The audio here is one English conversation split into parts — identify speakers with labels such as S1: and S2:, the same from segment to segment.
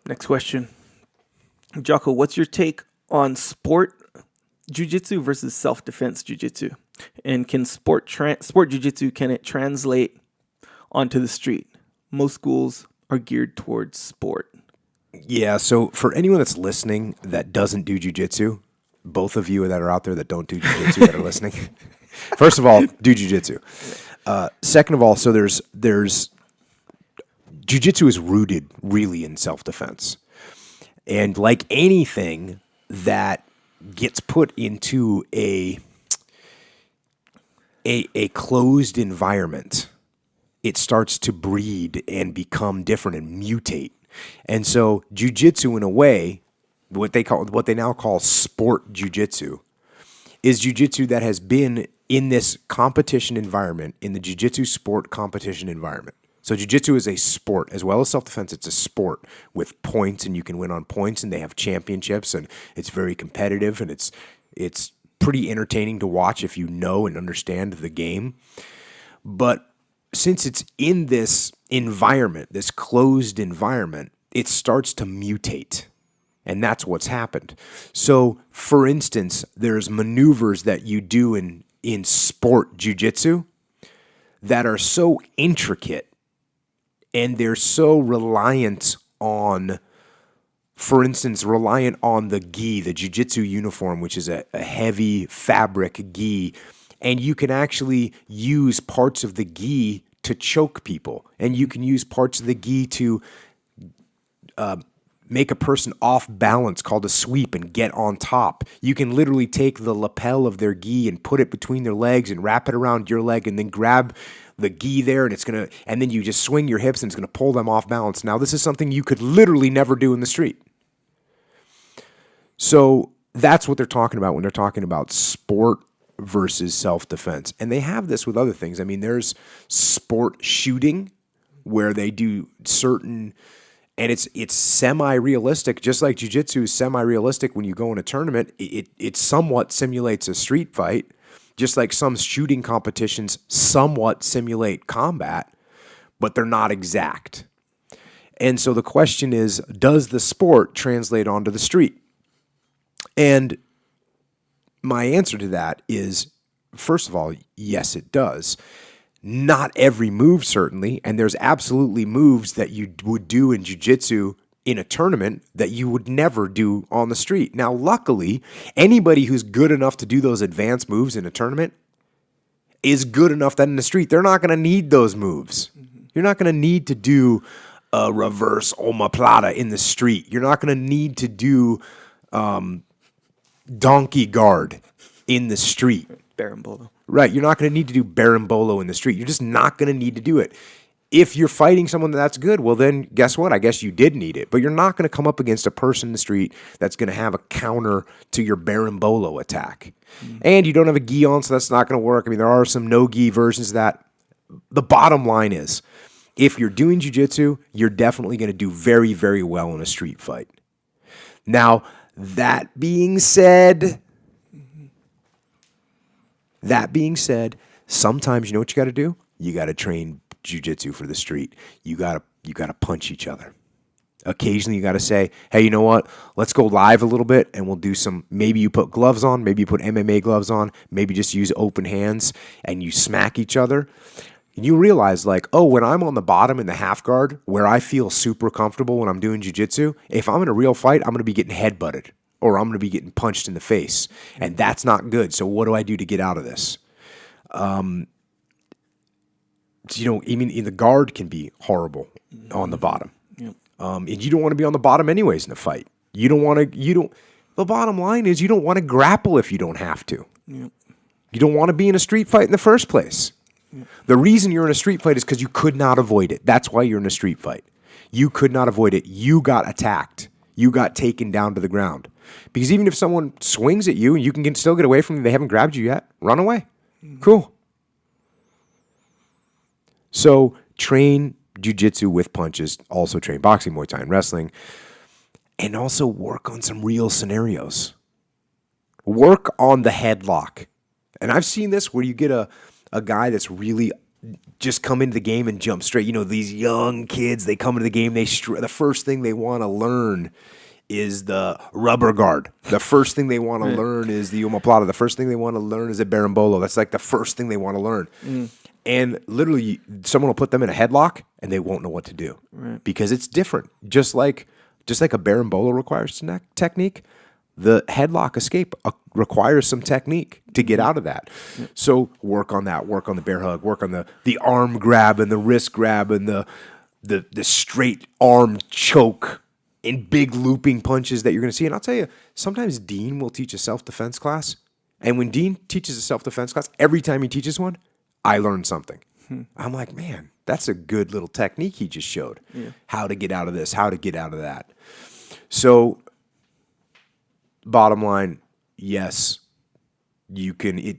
S1: Next question. Jocko, what's your take on sport jiu-jitsu versus self-defense jiu-jitsu? And can sport jiu-jitsu, can it translate onto the street? Most schools are geared towards sport.
S2: Yeah, so for anyone that's listening that doesn't do jiu-jitsu, both of you that are out there that don't do jiu-jitsu that are listening, first of all, do jiu-jitsu. Second of all, so there's jiu-jitsu is rooted really in self-defense. And like anything that gets put into a closed environment, it starts to breed and become different and mutate. And so jiu-jitsu, in a way, what they now call sport jiu-jitsu, is jiu-jitsu that has been in this competition environment, in the jiu-jitsu sport competition environment. So jiu-jitsu is a sport as well as self-defense. It's a sport with points, and you can win on points, and they have championships, and it's very competitive, and it's pretty entertaining to watch if you know and understand the game. But since it's in this environment, this closed environment, it starts to mutate. And that's what's happened. So, for instance, there's maneuvers that you do in sport jiu-jitsu that are so intricate and they're so reliant on, for instance, the gi, the jiu-jitsu uniform, which is a heavy fabric gi. And you can actually use parts of the gi to choke people. And you can use parts of the gi to make a person off balance, called a sweep, and get on top. You can literally take the lapel of their gi and put it between their legs and wrap it around your leg and then grab the gi there, and then you just swing your hips and it's going to pull them off balance. Now, this is something you could literally never do in the street. So that's what they're talking about when they're talking about sport versus self-defense. And they have this with other things. I mean, there's sport shooting where they do certain, and it's semi-realistic, just like jiu-jitsu is semi-realistic when you go in a tournament. It somewhat simulates a street fight, just like some shooting competitions somewhat simulate combat, but they're not exact. And so the question is, does the sport translate onto the street? And my answer to that is, first of all, yes, it does. Not every move, certainly, and there's absolutely moves that you would do in jiu-jitsu in a tournament that you would never do on the street. Now, luckily, anybody who's good enough to do those advanced moves in a tournament is good enough that in the street, they're not going to need those moves. Mm-hmm. You're not going to need to do a reverse omoplata in the street. You're not going to need to do donkey guard in the street.
S1: Berimbolo.
S2: Right. You're not going to need to do berimbolo in the street. You're just not going to need to do it. If you're fighting someone that's good, well, then guess what? I guess you did need it. But you're not going to come up against a person in the street that's going to have a counter to your berimbolo attack. Mm. And you don't have a gi on, so that's not going to work. I mean, there are some no-gi versions of that. The bottom line is, if you're doing jiu-jitsu, you're definitely going to do very, very well in a street fight. Now, that being said, sometimes you know what you got to do? You got to train jiu-jitsu for the street. You got to punch each other. Occasionally you got to say, hey, you know what? Let's go live a little bit and we'll do some, maybe you put gloves on, maybe you put MMA gloves on, maybe just use open hands and you smack each other. And you realize when I'm on the bottom in the half guard where I feel super comfortable when I'm doing jiu-jitsu, if I'm in a real fight, I'm going to be getting headbutted or I'm going to be getting punched in the face. And that's not good. So what do I do to get out of this? Even the guard can be horrible on the bottom. Yep. And you don't want to be on the bottom anyways in a fight. The bottom line is you don't want to grapple if you don't have to. Yep. You don't want to be in a street fight in the first place. Yep. The reason you're in a street fight is because you could not avoid it. That's why you're in a street fight. You could not avoid it. You got attacked. You got taken down to the ground. Because even if someone swings at you and you can still get away from them, they haven't grabbed you yet, run away. Mm-hmm. Cool. So train jiu-jitsu with punches, also train boxing, Muay Thai, and wrestling, and also work on some real scenarios. Work on the headlock. And I've seen this where you get a guy that's really just come into the game and jump straight. You know, these young kids, they come into the game, the first thing they want to learn is the rubber guard. The first thing they want to learn is the omoplata. The first thing they want to learn is a berimbolo. That's like the first thing they want to learn. And literally, someone will put them in a headlock, and they won't know what to do because it's different. Just like a berimbolo requires technique, the headlock escape requires some technique to get out of that. So work on that. Work on the bear hug. Work on the arm grab and the wrist grab and the straight arm choke and big looping punches that you're going to see. And I'll tell you, sometimes Dean will teach a self-defense class. And when Dean teaches a self-defense class, every time he teaches one, I learn something. I'm like, man, that's a good little technique he just showed. How to get out of this, how to get out of that. So bottom line, yes, you can,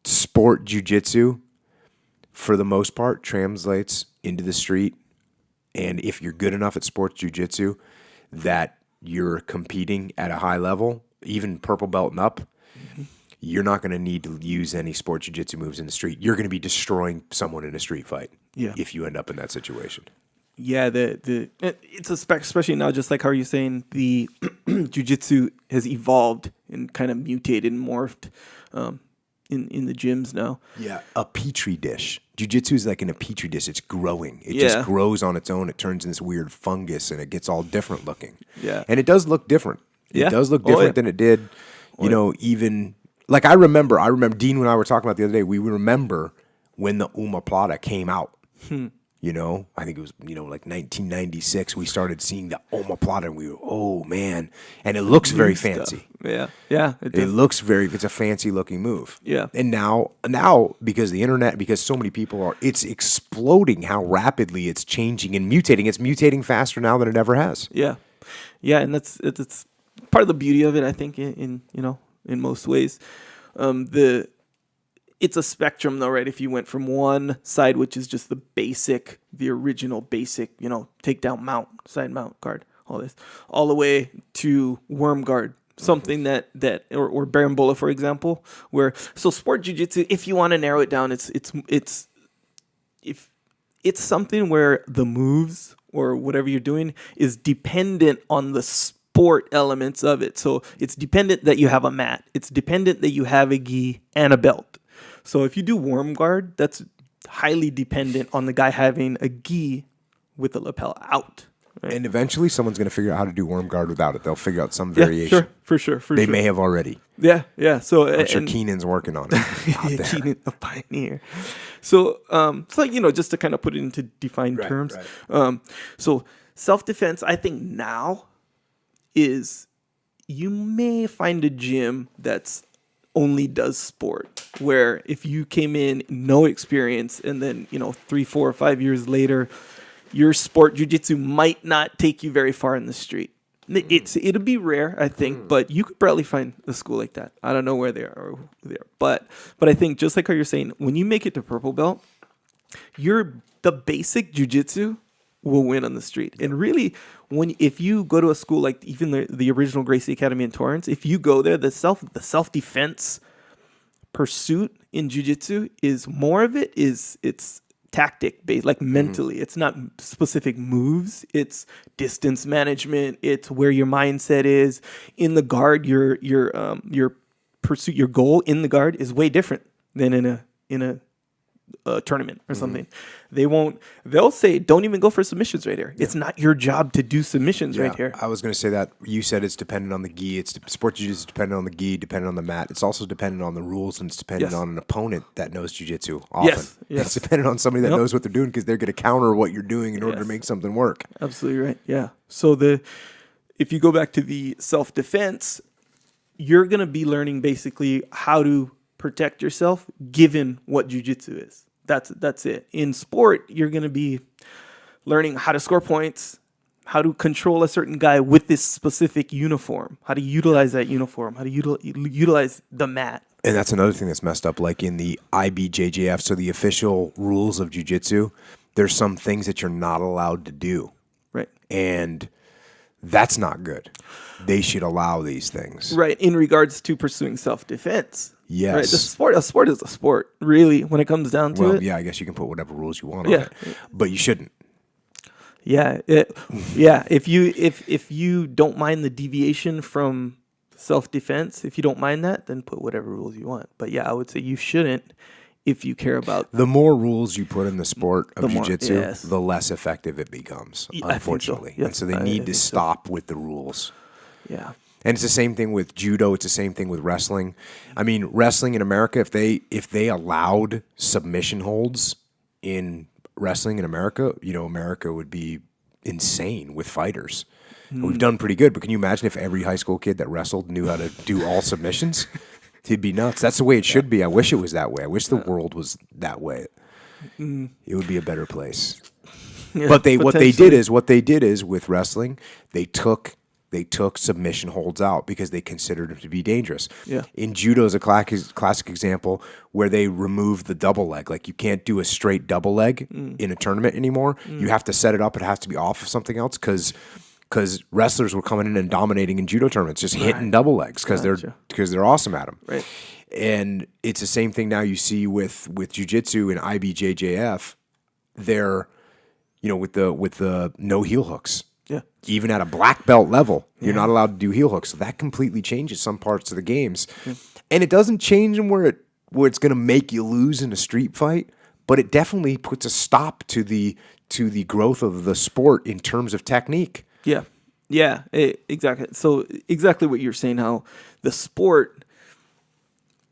S2: sport jiu-jitsu, for the most part, translates into the street. And if you're good enough at sports jiu-jitsu that you're competing at a high level, even purple belt and up, you're not going to need to use any sport jiu-jitsu moves in the street. You're going to be destroying someone in a street fight if you end up in that situation.
S1: Yeah, it's especially now, just like how you're saying, the jiu-jitsu has evolved and kind of mutated and morphed in the gyms now.
S2: Yeah, a petri dish. Jiu-jitsu is like in a petri dish. It's growing. It just grows on its own. It turns into this weird fungus, and it gets all different looking. Yeah, and it does look different. It does look different than it did. You know, even like I remember Dean and I were talking about the other day. We remember when the omoplata came out. You know, I think it was, like 1996, we started seeing the omoplata, and we were, oh, man. And it looks very fancy.
S1: Yeah.
S2: It looks it's a fancy looking move.
S1: Yeah.
S2: And now, because the internet, because so many people it's exploding how rapidly it's changing and mutating. It's mutating faster now than it ever has.
S1: Yeah. Yeah, and it's part of the beauty of it, I think, in most ways. It's a spectrum, though, right? If you went from one side, which is just the original basic, takedown mount, side mount guard, all this, all the way to worm guard, something that or berimbolo, for example, so sport jiu-jitsu, if you want to narrow it down, it's something where the moves or whatever you're doing is dependent on the sport elements of it. So it's dependent that you have a mat. It's dependent that you have a gi and a belt. So if you do worm guard, that's highly dependent on the guy having a gi with the lapel out. Right?
S2: And eventually someone's going to figure out how to do worm guard without it. They'll figure out some variation.
S1: Yeah, for sure.
S2: They may have already.
S1: Yeah. So
S2: I'm sure Keenan's working on it.
S1: Keenan, a pioneer. So, just to kind of put it into defined terms. Right. So self-defense, I think now is you may find a gym that's only does sport, where if you came in no experience and then 3, 4, or 5 years later your sport jiu-jitsu might not take you very far in the street. It'll be rare, I think, but you could probably find a school like that. I don't know where they are or who they are, but I think just like how you're saying, when you make it to purple belt, the basic jiu-jitsu will win on the street. And really, if you go to a school like even the original Gracie Academy in Torrance, if you go there, the self-defense pursuit in jiu-jitsu is more of it's tactic based, like mentally. It's not specific moves. It's distance management. It's where your mindset is. In the guard, your pursuit, your goal in the guard is way different than in a tournament or something. They'll say, don't even go for submissions right here. It's not your job to do submissions right here.
S2: I was going to say that. You said it's dependent on the gi. Sport jiu-jitsu is dependent on the gi, dependent on the mat. It's also dependent on the rules, and it's dependent on an opponent that knows jiu-jitsu often. Yes. It's dependent on somebody that knows what they're doing, because they're going to counter what you're doing in order to make something work.
S1: Absolutely right. Yeah. So if you go back to the self-defense, you're going to be learning basically how to protect yourself given what jiu-jitsu is. That's it. In sport, you're going to be learning how to score points, how to control a certain guy with this specific uniform, how to utilize that uniform, how to utilize the mat.
S2: And that's another thing that's messed up. Like in the IBJJF, so the official rules of jiu-jitsu, there's some things that you're not allowed to do.
S1: Right.
S2: And that's not good. They should allow these things.
S1: Right. In regards to pursuing self-defense.
S2: Yes.
S1: Right. A sport is a sport, really, when it comes down to it.
S2: Yeah, I guess you can put whatever rules you want
S1: Yeah.
S2: on it, but you shouldn't.
S1: Yeah. If you don't mind the deviation from self-defense, if you don't mind that, then put whatever rules you want. But yeah, I would say you shouldn't if you care about
S2: The more rules you put in the sport of jiu-jitsu,
S1: yes.
S2: the less effective it becomes,
S1: Yeah, I think so.
S2: unfortunately.
S1: Yes,
S2: And so they
S1: I
S2: need to
S1: think so.
S2: stop with the rules.
S1: yeah.
S2: And it's the same thing with judo. It's the same thing with wrestling. I mean, wrestling in America, if they allowed submission holds in wrestling in America, America would be insane with fighters. We've done pretty good, but can you imagine if every high school kid that wrestled knew how to do all submissions? It'd be nuts. That's the way it should be. I wish it was that way. I wish the world was that way. It would be a better place.
S1: Yeah,
S2: But what they
S1: potentially.
S2: did is with wrestling, they took submission holds out because they considered them to be dangerous.
S1: Yeah.
S2: In judo is a classic example where they removed the double leg. Like you can't do a straight double leg in a tournament anymore. You have to set it up. It has to be off of something else because wrestlers were coming in and dominating in judo tournaments, just hitting double legs because they're awesome at them.
S1: Right.
S2: And it's the same thing now you see with jiu-jitsu and IBJJF. They're with the no heel hooks.
S1: Yeah.
S2: Even at a black belt level, you're not allowed to do heel hooks. So that completely changes some parts of the games. Yeah. And it doesn't change them where it's going to make you lose in a street fight, but it definitely puts a stop to the growth of the sport in terms of technique.
S1: Yeah. Yeah, exactly. So exactly what you're saying, how the sport,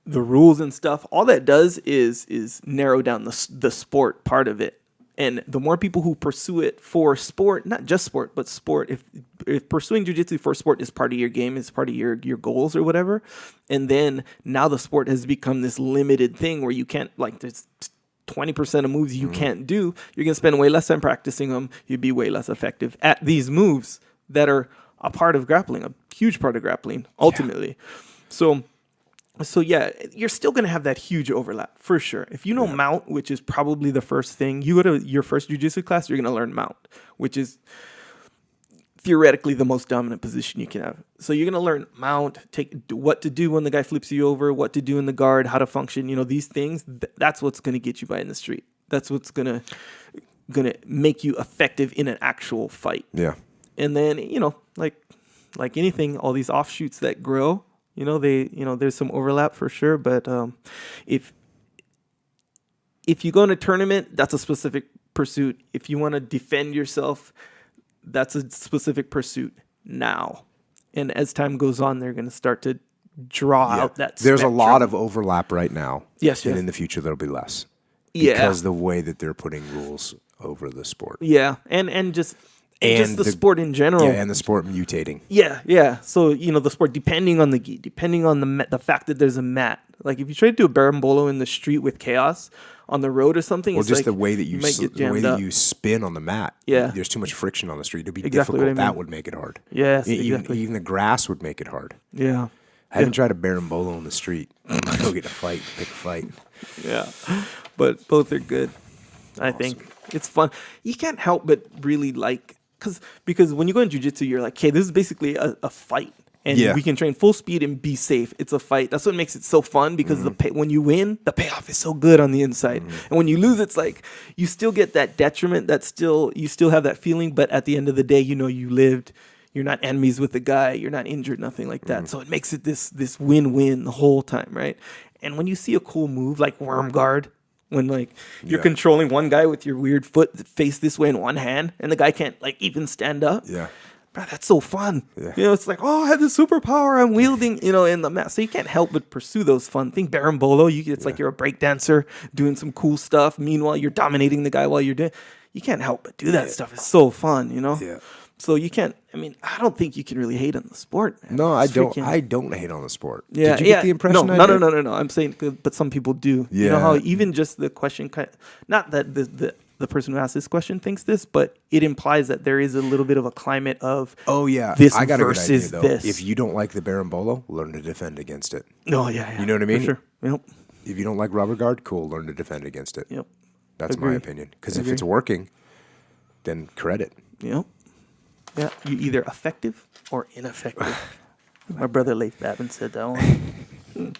S1: the rules and stuff, all that does is narrow down the sport part of it. And the more people who pursue it for sport, not just sport, but sport, if pursuing jiu-jitsu for sport is part of your game, is part of your goals or whatever, and then now the sport has become this limited thing where you can't, like, there's 20% of moves you can't do, you're going to spend way less time practicing them, you'd be way less effective at these moves that are a part of grappling, a huge part of grappling, ultimately. Yeah. So yeah, you're still going to have that huge overlap for sure. If you know mount, which is probably the first thing, you go to your first jiu-jitsu class, you're going to learn mount, which is theoretically the most dominant position you can have. So you're going to learn mount, what to do when the guy flips you over, what to do in the guard, how to function, these things. That's what's going to get you by in the street. That's what's going to make you effective in an actual fight.
S2: Yeah.
S1: And then, like anything, all these offshoots that grow, there's some overlap for sure. But if you go in a tournament, that's a specific pursuit. If you want to defend yourself, that's a specific pursuit now. And as time goes on, they're going to start to draw out that
S2: There's
S1: spectrum.
S2: a lot of overlap right now.
S1: Yes.
S2: And in the future, there'll be less.
S1: Yeah.
S2: Because the way that they're putting rules over the sport.
S1: Yeah. And just the sport in general.
S2: Yeah, and the sport mutating.
S1: Yeah. So, the sport, depending on the gi, depending on the fact that there's a mat. Like, if you try to do a berimbolo in the street with chaos on the road or something,
S2: Well,
S1: it's
S2: just
S1: like
S2: the way that you spin on the mat.
S1: Yeah.
S2: There's too much friction on the street. It'd be
S1: Exactly
S2: difficult.
S1: what I mean.
S2: That would make it hard.
S1: Yes,
S2: Even
S1: exactly.
S2: the grass would make it hard.
S1: Yeah.
S2: I haven't tried a berimbolo in the street. I'm not go get a fight, pick a fight.
S1: Yeah. But both are good. I think it's fun. You can't help but really because when you go in jiu-jitsu, you're like, okay, this is basically a fight. And we can train full speed and be safe. It's a fight. That's what makes it so fun because when you win, the payoff is so good on the inside. And when you lose, it's like you still get that detriment. You still have that feeling. But at the end of the day, you lived. You're not enemies with the guy. You're not injured, nothing like that. So it makes it this win-win the whole time, right? And when you see a cool move like worm guard, when you're controlling one guy with your weird foot face this way in one hand, and the guy can't even stand up.
S2: Yeah.
S1: Bro, that's so fun.
S2: Yeah.
S1: It's like, I have this superpower I'm wielding, in the mat. So you can't help but pursue those fun things. Berimbolo, it's like you're a breakdancer doing some cool stuff. Meanwhile, you're dominating the guy while you're doing. You can't help but do that stuff. It's so fun,
S2: Yeah.
S1: So you can't. I don't think you can really hate on the sport, man.
S2: No, I don't. I don't hate on the sport.
S1: Yeah,
S2: Did you get the impression?
S1: No. I'm saying, but some people do.
S2: Yeah.
S1: You know how even just the question, not that the person who asked this question thinks this, but it implies that there is a little bit of a climate of this
S2: I got a good
S1: versus
S2: idea, though.
S1: this.
S2: If you don't like the berimbolo, learn to defend against it.
S1: Oh yeah.
S2: You know what I mean?
S1: For sure. Yep.
S2: If you don't like rubber guard, cool, learn to defend against it.
S1: Yep.
S2: That's my opinion. Because if it's working, then credit.
S1: Yep. Yeah, you're either effective or ineffective. My brother Leif Babin said that one.